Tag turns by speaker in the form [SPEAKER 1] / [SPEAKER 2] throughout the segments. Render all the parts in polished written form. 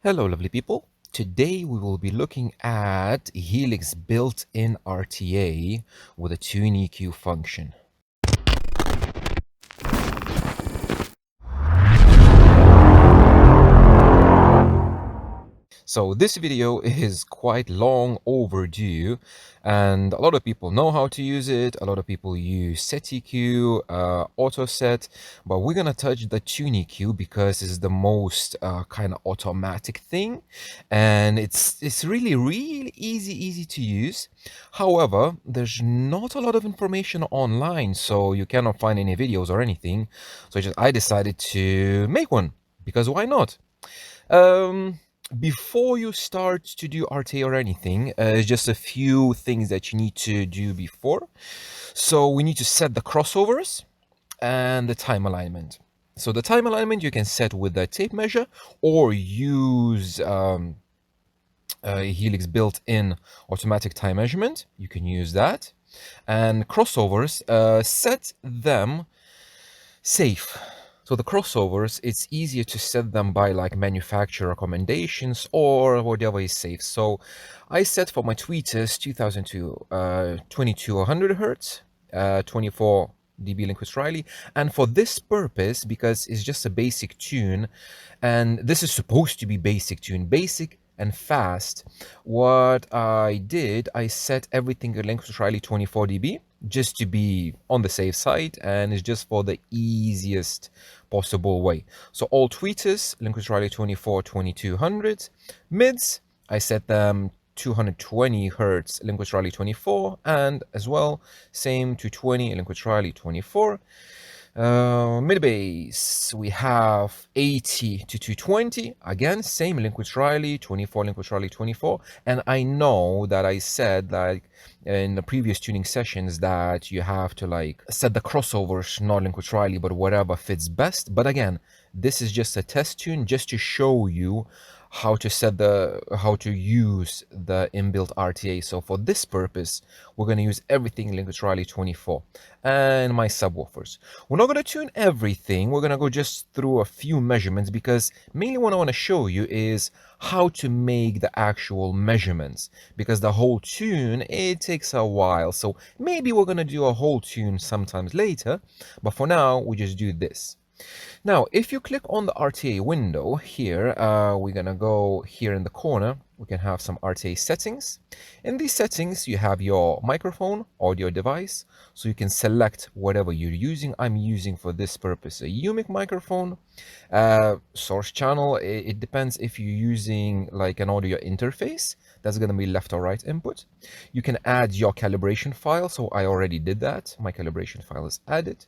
[SPEAKER 1] Hello, lovely people. Today we will be looking at Helix built-in RTA with a TuneEQ function. So this video is quite long overdue, and a lot of people know how to use it. A lot of people use SetEQ, AutoSet, but we're gonna touch the TuneEQ because it's the most kind of automatic thing, and it's really easy to use. However, there's not a lot of information online, so you cannot find any videos or anything. So I decided to make one because why not? Um, Before you start to do RTA or anything, just a few things that you need to do before. So we need to set the crossovers and the time alignment. So the time alignment you can set with the tape measure or use Helix built-in automatic time measurement. You can use that. And crossovers, set them safe. So the crossovers, it's easier to set them by like manufacturer recommendations or whatever is safe. So I set for my tweeters 2000 to 2200 hertz, 24 dB Linquist Riley. And for this purpose, because it's just a basic tune, and this is supposed to be basic tune, basic and fast, what I did, I set everything at Linquist Riley 24 dB just to be on the safe side, and it's just for the easiest possible way. So all tweeters, Linquist Riley 24 2200, mids, I set them 220 hertz Linquist Riley 24, and as well same 220 Linquist Riley 24. Mid bass, we have 80 to 220, again same Linquist Riley 24, Linquist Riley 24. And I know that I said like in the previous tuning sessions that you have to like set the crossovers, not Linquist Riley, but whatever fits best. But again, this is just a test tune just to show you how to use the inbuilt RTA. So for this purpose, we're going to use everything Linquist Riley 24 and my subwoofers. We're not going to tune everything. We're going to go just through a few measurements because mainly what I want to show you is how to make the actual measurements, because the whole tune, it takes a while. So maybe we're going to do a whole tune sometimes later, but for now we just do this. Now, if you click on the RTA window here, we're gonna go here in the corner. We can have some RTA settings. In these settings, you have your microphone, audio device, so you can select whatever you're using. I'm using for this purpose a UMIC microphone. Source channel, it depends if you're using like an audio interface. That's gonna be left or right input. You can add your calibration file, so I already did that. My calibration file is added.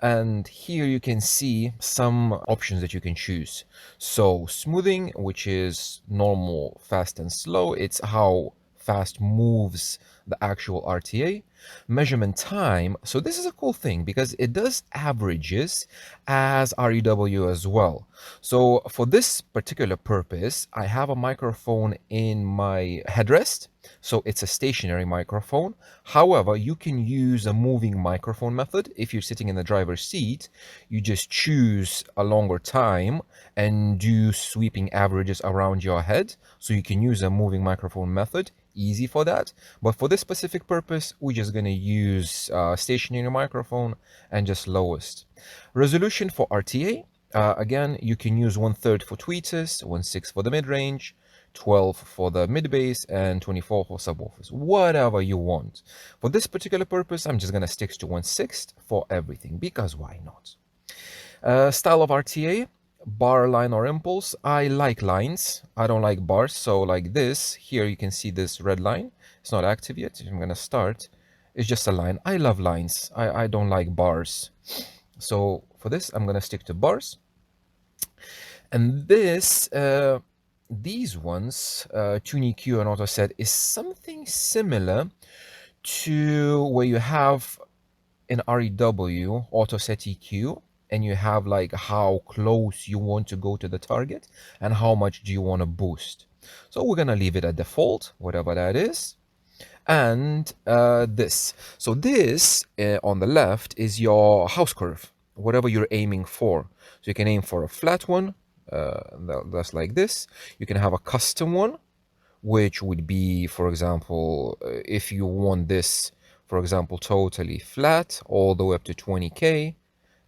[SPEAKER 1] And here you can see some options that you can choose. So smoothing, which is normal, fast and slow, it's how fast moves the actual RTA. Measurement time, so this is a cool thing because it does averages as REW as well. So for this particular purpose, I have a microphone in my headrest, so it's a stationary microphone. However, you can use a moving microphone method. If you're sitting in the driver's seat, you just choose a longer time and do sweeping averages around your head. So you can use a moving microphone method, easy for that. But for this specific purpose, we're just gonna use stationary microphone and just lowest. Resolution for RTA, again, you can use 1/3 for tweeters, 1/6 for the mid-range, 12 for the mid bass, and 24 for subwoofers, whatever you want. For this particular purpose, I'm just gonna stick to 1/6 for everything because why not? Style of RTA, bar, line, or impulse. I like lines. I don't like bars. So like this, here you can see this red line. It's not active yet. I'm gonna start. It's just a line. I love lines. I don't like bars. So for this, I'm gonna stick to bars. And this, these ones, TuneEQ and AutoSet, is something similar to where you have in REW, AutoSet EQ, and you have like how close you want to go to the target and how much do you want to boost. So we're gonna leave it at default, whatever that is. And this. So this on the left is your house curve, whatever you're aiming for. So you can aim for a flat one, that's like this. You can have a custom one, which would be, for example, if you want this, for example, totally flat all the way up to 20K,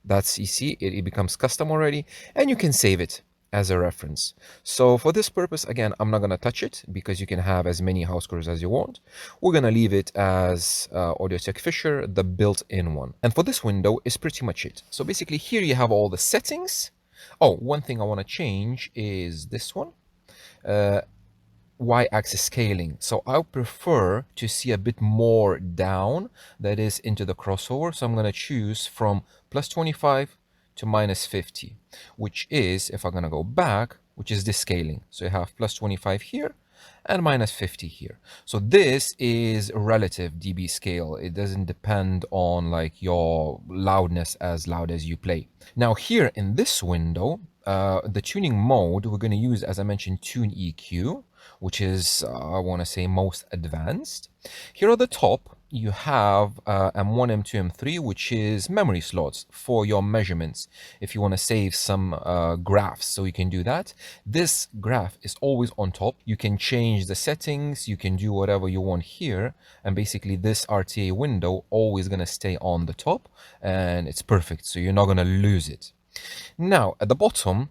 [SPEAKER 1] that's, you see, it becomes custom already, and you can save it as a reference. So for this purpose, again, I'm not going to touch it because you can have as many house curves as you want. We're going to leave it as AudioTech Fisher, the built-in one. And for this window is pretty much it. So basically here you have all the settings. Oh, one thing I want to change is this one. Y-axis scaling. So I prefer to see a bit more down, that is into the crossover. So I'm going to choose from plus 25 to minus 50, which is, if I'm going to go back, which is this scaling. So you have plus 25 here and minus 50 here. So this is relative dB scale. It doesn't depend on like your loudness, as loud as you play. Now here in this window, the tuning mode, we're going to use, as I mentioned, TuneEQ, which is, I want to say, most advanced. Here at the top, you have M1, M2, M3, which is memory slots for your measurements. If you want to save some graphs, so you can do that. This graph is always on top. You can change the settings, you can do whatever you want here, and basically this RTA window always going to stay on the top, and it's perfect, so you're not going to lose it. Now, at the bottom,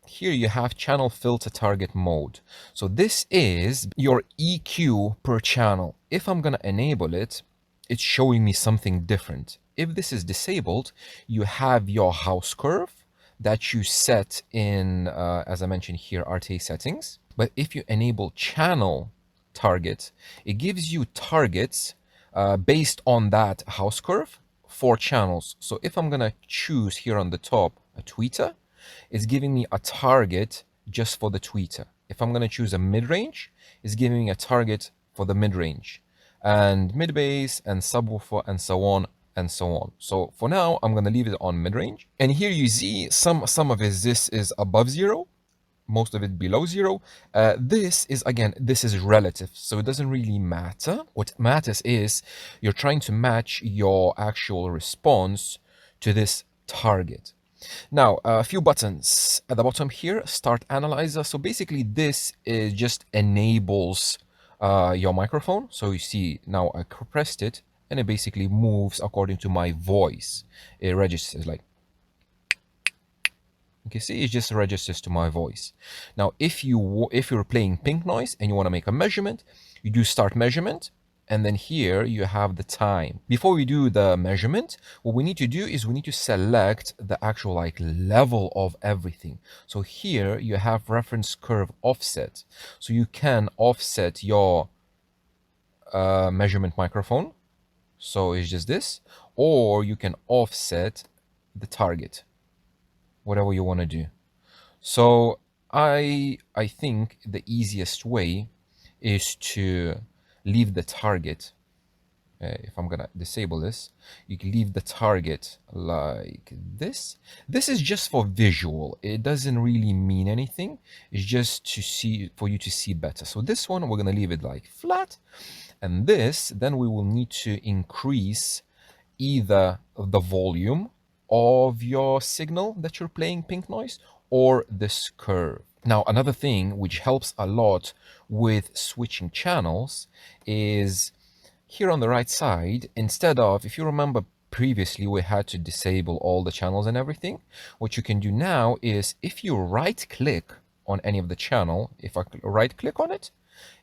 [SPEAKER 1] here you have channel filter target mode. So this is your EQ per channel. If I'm going to enable it, it's showing me something different. If this is disabled, you have your house curve that you set in, as I mentioned here, RTA settings. But if you enable channel target, it gives you targets based on that house curve for channels. So if I'm going to choose here on the top a tweeter, it's giving me a target just for the tweeter. If I'm going to choose a mid-range, it's giving me a target for the mid-range, and mid-bass and subwoofer and so on and so on. So for now, I'm going to leave it on mid-range. And here you see some of this is above 0, most of it below 0. This is, again, this is relative, so it doesn't really matter. What matters is you're trying to match your actual response to this target. Now, a few buttons at the bottom here, start analyzer. So basically this is just enables your microphone. So you see now I pressed it and it basically moves according to my voice. It registers like, you can see it just registers to my voice. Now, if you're playing pink noise and you want to make a measurement, you do start measurement. And then here you have the time. Before we do the measurement, what we need to do is we need to select the actual like level of everything. So here you have reference curve offset. So you can offset your measurement microphone. So it's just this, or you can offset the target, whatever you want to do. So I think the easiest way is to leave the target. If I'm gonna disable this, you can leave the target like this. This is just for visual. It doesn't really mean anything. It's just to see, for you to see better. So this one, we're gonna leave it like flat. And this, then we will need to increase either the volume of your signal that you're playing pink noise or this curve. Now, another thing which helps a lot with switching channels is here on the right side, instead of, if you remember previously we had to disable all the channels and everything, what you can do now is if you right click on any of the channel, if I right click on it,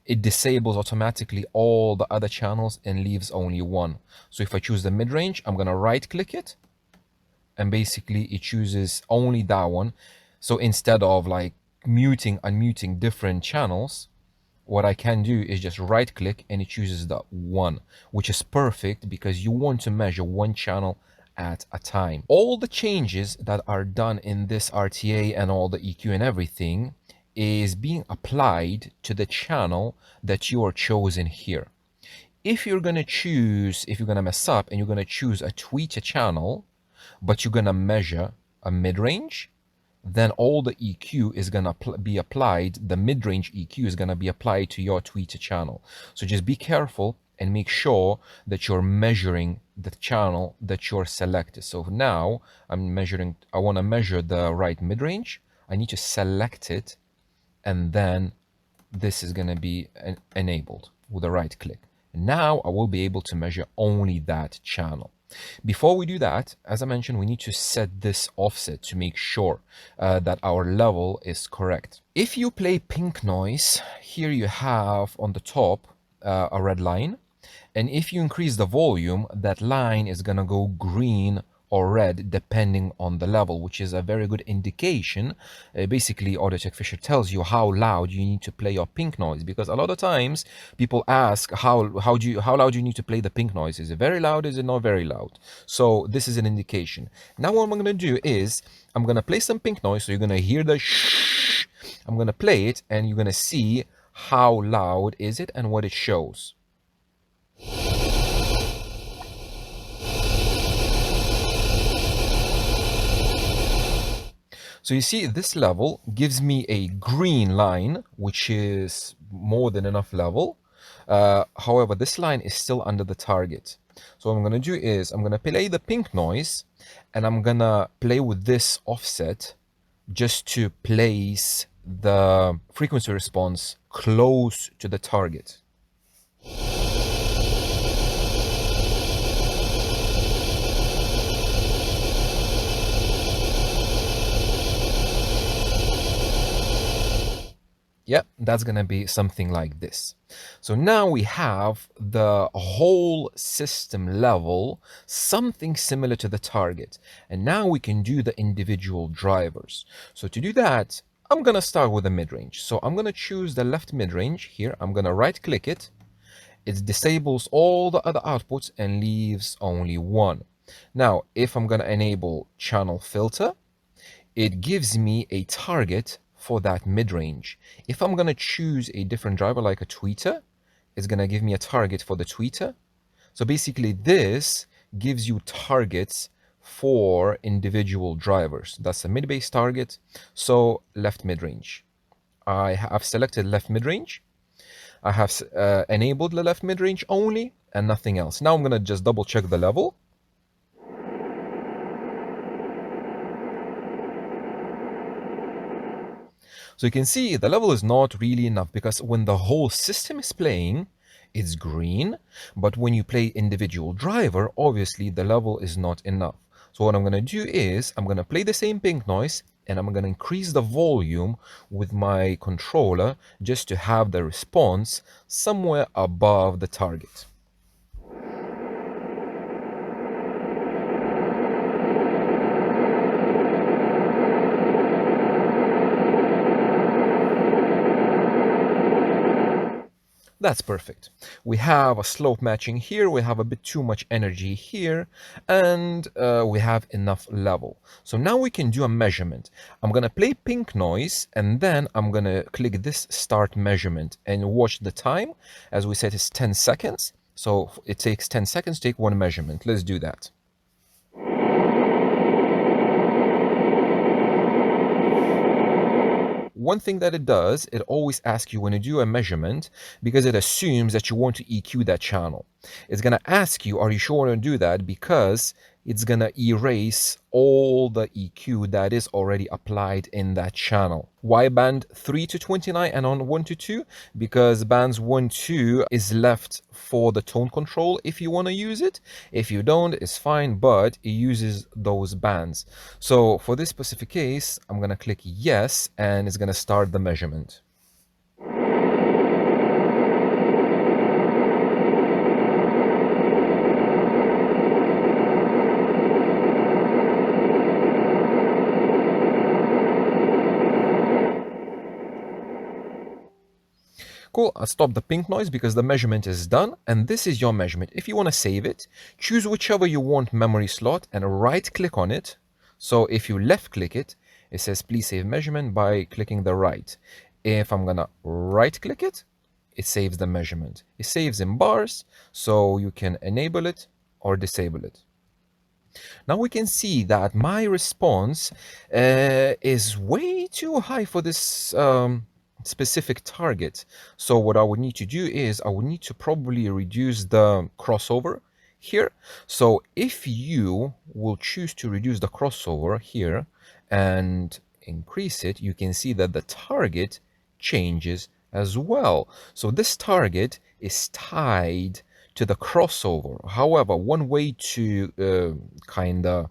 [SPEAKER 1] it disables automatically all the other channels and leaves only one. So if I choose the mid-range, I'm gonna right click it and basically it chooses only that one. So instead of like muting, unmuting different channels, what I can do is just right click and it chooses the one, which is perfect because you want to measure one channel at a time. All the changes that are done in this RTA and all the EQ and everything is being applied to the channel that you are chosen here. If you're going to choose, if you're going to mess up and you're going to choose a tweeter channel, but you're going to measure a mid-range, then all the EQ is going to be applied, the mid-range EQ is going to be applied to your tweeter channel. So just be careful and make sure that you're measuring the channel that you're selected. So now I'm measuring, I want to measure the right mid-range. I need to select it, and then this is going to be enabled with a right click. Now I will be able to measure only that channel. Before we do that, as I mentioned, we need to set this offset to make sure that our level is correct. If you play pink noise, here you have on the top a red line. And if you increase the volume, that line is going to go green or red depending on the level, which is a very good indication. Basically, Audio-Tech Fisher tells you how loud you need to play your pink noise, because a lot of times people ask how loud you need to play the pink noise. Is it very loud? Is it not very loud? So this is an indication. Now what I'm going to do is I'm going to play some pink noise, so you're going to hear the shh. I'm going to play it, and you're going to see how loud is it and what it shows. So you see, this level gives me a green line, which is more than enough level. However, this line is still under the target. So what I'm going to do is I'm going to play the pink noise, and I'm going to play with this offset just to place the frequency response close to the target. Yeah, that's going to be something like this. So now we have the whole system level, something similar to the target. And now we can do the individual drivers. So to do that, I'm going to start with the mid-range. So I'm going to choose the left mid-range here. I'm going to right-click it. It disables all the other outputs and leaves only one. Now, if I'm going to enable channel filter, it gives me a target for that mid-range. If I'm going to choose a different driver like a tweeter, it's going to give me a target for the tweeter. So basically this gives you targets for individual drivers. That's a mid-bass target. So left mid-range. I have selected left mid-range. I have enabled the left mid-range only and nothing else. Now I'm going to just double check the level. So you can see the level is not really enough, because when the whole system is playing, it's green. But when you play individual driver, obviously the level is not enough. So what I'm going to do is I'm going to play the same pink noise, and I'm going to increase the volume with my controller just to have the response somewhere above the target. That's perfect. We have a slope matching here, we have a bit too much energy here, and we have enough level. So now we can do a measurement. I'm going to play pink noise, and then I'm going to click this start measurement and watch the time. As we said, it's 10 seconds. So it takes 10 seconds to take one measurement. Let's do that. One thing that it does, it always asks you when you do a measurement, because it assumes that you want to EQ that channel. It's going to ask you, are you sure you want to do that? Because it's going to erase all the EQ that is already applied in that channel. Why band 3 to 29 and on 1 to 2? Because bands 1 2 is left for the tone control if you want to use it. If you don't, it's fine, but it uses those bands. So for this specific case, I'm going to click yes, and it's going to start the measurement. Cool, I'll stop the pink noise because the measurement is done, and this is your measurement. If you want to save it, choose whichever you want memory slot and right click on it. So if you left click it, it says please save measurement by clicking the right. If I'm gonna right click it, it saves the measurement. It saves in bars, so you can enable it or disable it. Now we can see that my response is way too high for this specific target. So what I would need to do is I would need to probably reduce the crossover here. So if you will choose to reduce the crossover here and increase it, you can see that the target changes as well. So this target is tied to the crossover. However, one way to kind of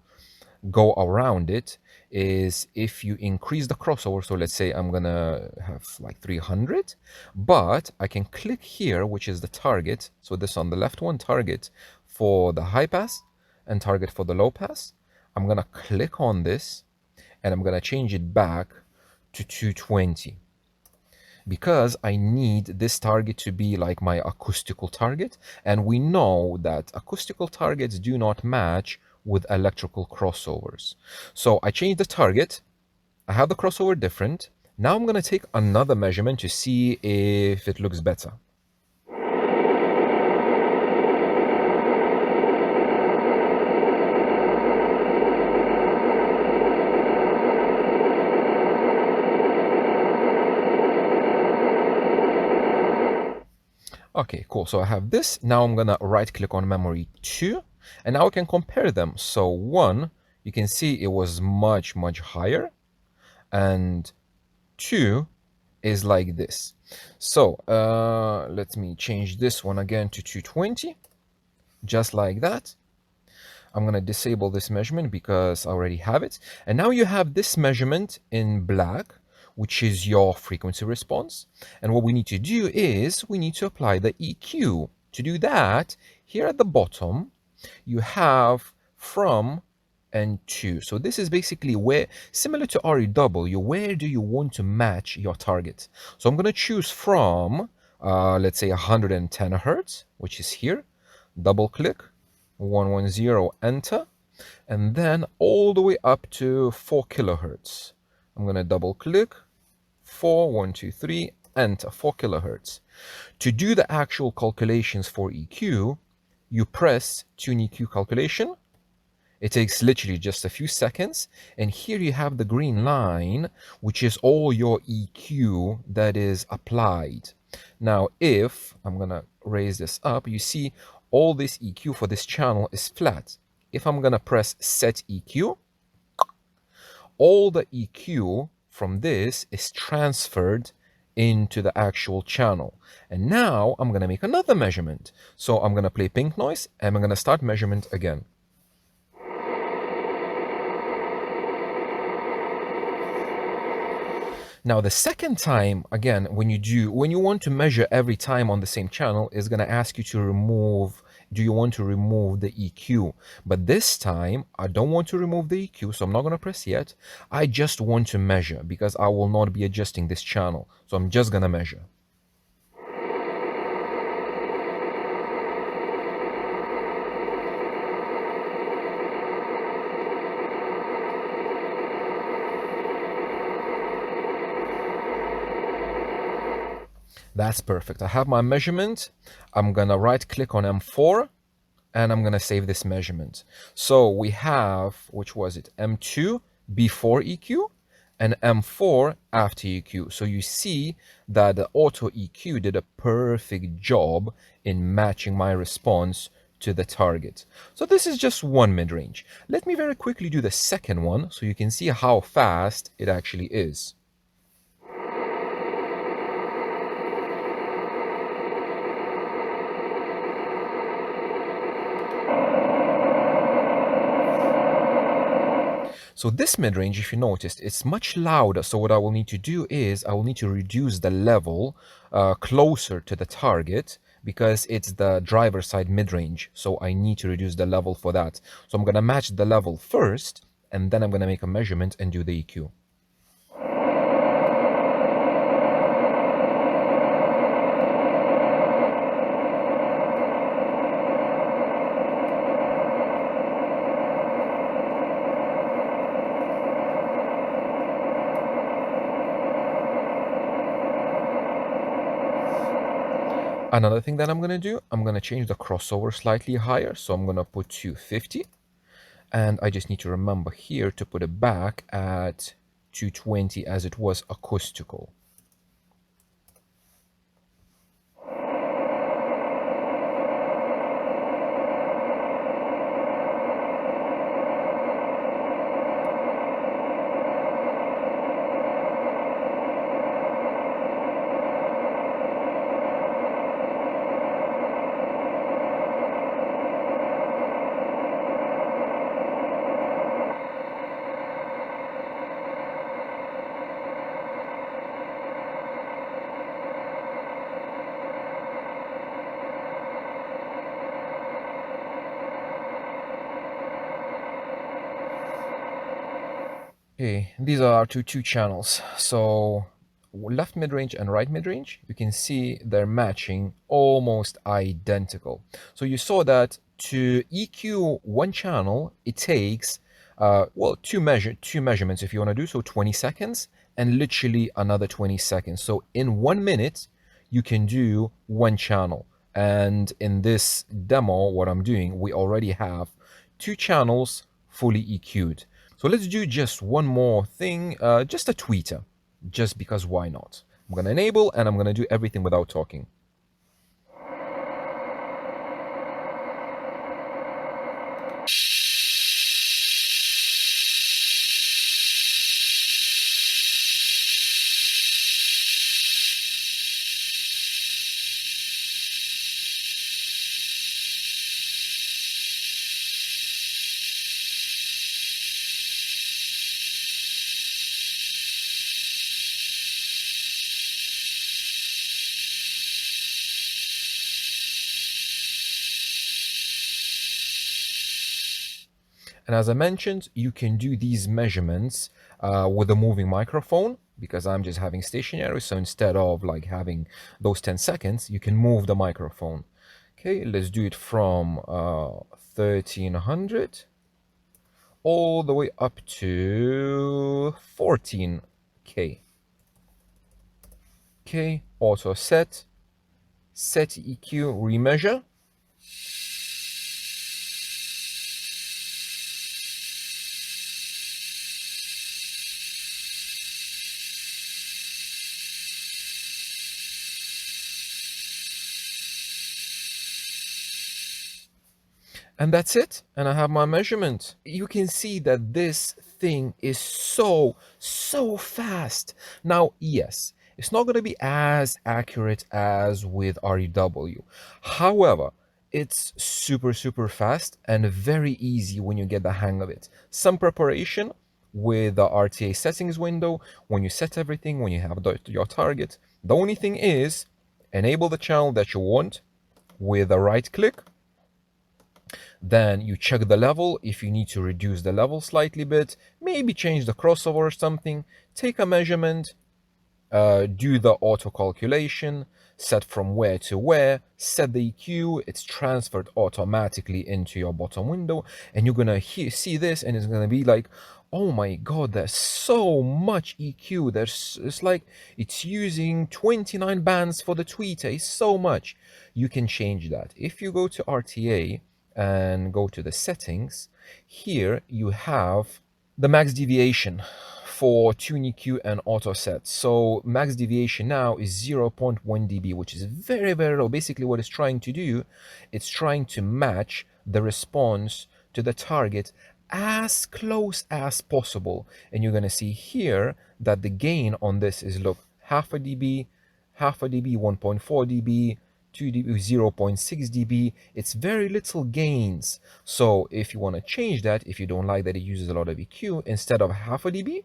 [SPEAKER 1] go around it is if you increase the crossover. So let's say I'm gonna have like 300, but I can click here, which is the target. So this on the left one, target for the high pass and target for the low pass. I'm gonna click on this and I'm gonna change it back to 220 because I need this target to be like my acoustical target. And we know that acoustical targets do not match with electrical crossovers. So I changed the target. I have the crossover different. Now I'm going to take another measurement to see if it looks better. Okay, cool. So I have this. Now I'm going to right click on memory 2, and now I can compare them. So 1, you can see it was much, much higher, and 2 is like this. So let me change this one again to 220, just like that. I'm going to disable this measurement because I already have it. And now you have this measurement in black, which is your frequency response. And what we need to do is we need to apply the EQ. To do that, here at the bottom, you have from and to. So this is basically where, similar to REW, where do you want to match your target? So I'm going to choose from, let's say 110 hertz, which is here. Double click, 110, enter, and then all the way up to 4 kilohertz. I'm going to double click, 4, 1, 2, 3, enter, 4 kilohertz. To do the actual calculations for EQ, you press TuneEQ calculation. It takes literally just a few seconds, and here you have the green line, which is all your EQ that is applied. Now, if I'm gonna raise this up, you see all this EQ for this channel is flat. If I'm gonna press set EQ, all the EQ from this is transferred into the actual channel. And now I'm gonna make another measurement. So I'm gonna play pink noise and I'm gonna start measurement again. Now, the second time, again, when you want to measure every time on the same channel, is going to ask you to remove, do you want to remove the EQ? But this time, I don't want to remove the EQ, so I'm not going to press yet. I just want to measure because I will not be adjusting this channel. So I'm just going to measure. That's perfect. I have my measurement. I'm going to right click on M4 and I'm going to save this measurement. So we have, which was it? M2 before EQ and M4 after EQ. So you see that the auto EQ did a perfect job in matching my response to the target. So this is just one mid-range. Let me very quickly do the second one so you can see how fast it actually is. So this mid-range, if you noticed, it's much louder. So what I will need to do is I will need to reduce the level closer to the target because it's the driver side mid-range. So I need to reduce the level for that. So I'm going to match the level first, and then I'm going to make a measurement and do the EQ. Another thing that I'm going to do, I'm going to change the crossover slightly higher. So I'm going to put 250. And I just need to remember here to put it back at 220 as it was acoustical. Okay, these are our two channels. So left mid-range and right mid-range, you can see they're matching almost identical. So you saw that to EQ one channel, it takes well two measurements if you want to do so, 20 seconds and literally another 20 seconds. So in 1 minute, you can do one channel. And in this demo, what I'm doing, we already have two channels fully EQ'd. So let's do just one more thing, just a tweeter, just because why not? I'm gonna enable and I'm gonna do everything without talking. And as I mentioned, you can do these measurements with a moving microphone because I'm just having stationary. So instead of like having those 10 seconds, you can move the microphone. Okay, let's do it from 1300 all the way up to 14K. Okay, auto set EQ, remeasure. And that's it. And I have my measurement. You can see that this thing is so fast. Now, yes, it's not going to be as accurate as with REW. However, it's super fast and very easy when you get the hang of it. Some preparation with the RTA settings window, when you set everything, when you have your target. The only thing is, enable the channel that you want with a right click. Then you check the level. If you need to reduce the level slightly bit, maybe change the crossover or something, take a measurement, do the auto calculation, set from where to where, set the EQ, it's transferred automatically into your bottom window, and you're gonna see this, and it's gonna be like, oh my god, there's so much EQ. It's like it's using 29 bands for the tweeter. It's so much. You can change that. If you go to RTA and go to the settings, here you have the max deviation for TuneEQ and auto set. So max deviation now is 0.1 dB, which is very low. Basically what it's trying to do, it's trying to match the response to the target as close as possible. And you're going to see here that the gain on this is, look, half a dB, 1.4 dB, 2 dB, 0.6 dB. It's very little gains. So if you want to change that, if you don't like that it uses a lot of EQ, instead of half a dB,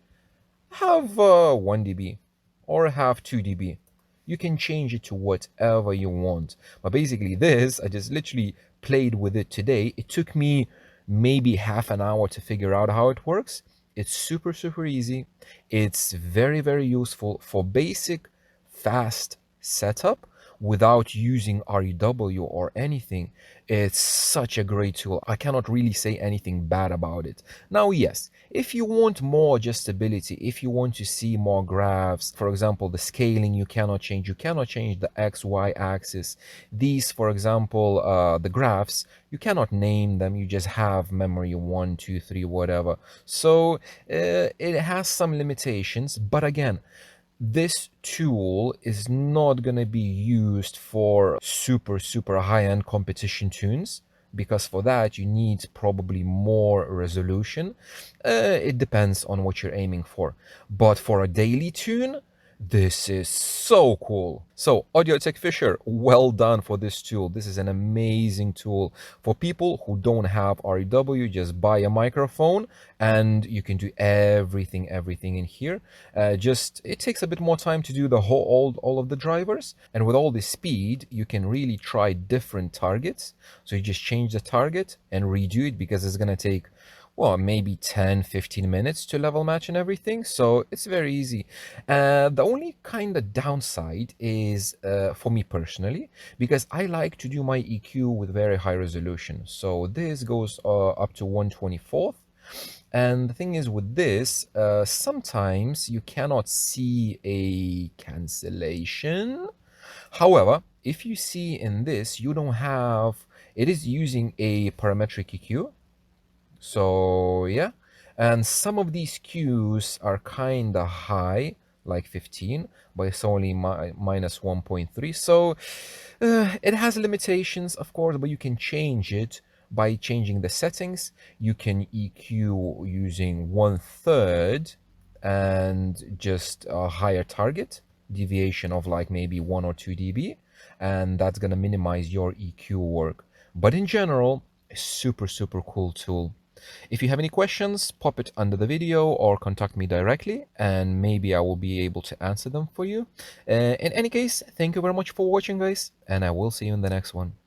[SPEAKER 1] have 1 dB or have 2 dB. You can change it to whatever you want. But basically this, I just literally played with it today. It took me maybe half an hour to figure out how it works. It's super easy. It's very useful for basic fast setup without using REW or anything. It's such a great tool. I cannot really say anything bad about it. Now, yes, if you want more adjustability, if you want to see more graphs, for example, the scaling you cannot change. You cannot change the X, Y axis. These, for example, the graphs, you cannot name them. You just have memory 1, 2, 3, whatever. So it has some limitations, but again, this tool is not going to be used for super high-end competition tunes, because for that you need probably more resolution. It depends on what you're aiming for. But for a daily tune, this is so cool. So Audio Tech Fisher, well done for this tool. This is an amazing tool for people who don't have REW. Just buy a microphone and you can do everything in here. Just it takes a bit more time to do the whole all of the drivers, and with all this speed you can really try different targets. So you just change the target and redo it, because it's gonna take well, maybe 10, 15 minutes to level match and everything. So it's very easy. The only kind of downside is for me personally, because I like to do my EQ with very high resolution. So this goes up to 1/24th. And the thing is with this, sometimes you cannot see a cancellation. However, if you see in this, you don't have, it is using a parametric EQ. So yeah, and some of these Qs are kind of high, like 15, but it's only minus 1.3. So it has limitations, of course, but you can change it by changing the settings. You can EQ using 1/3 and just a higher target deviation of like maybe 1 or 2 dB, and that's gonna minimize your EQ work. But in general, a super, super cool tool. If you have any questions, pop it under the video or contact me directly, and maybe I will be able to answer them for you. In any case, thank you very much for watching, guys, and I will see you in the next one.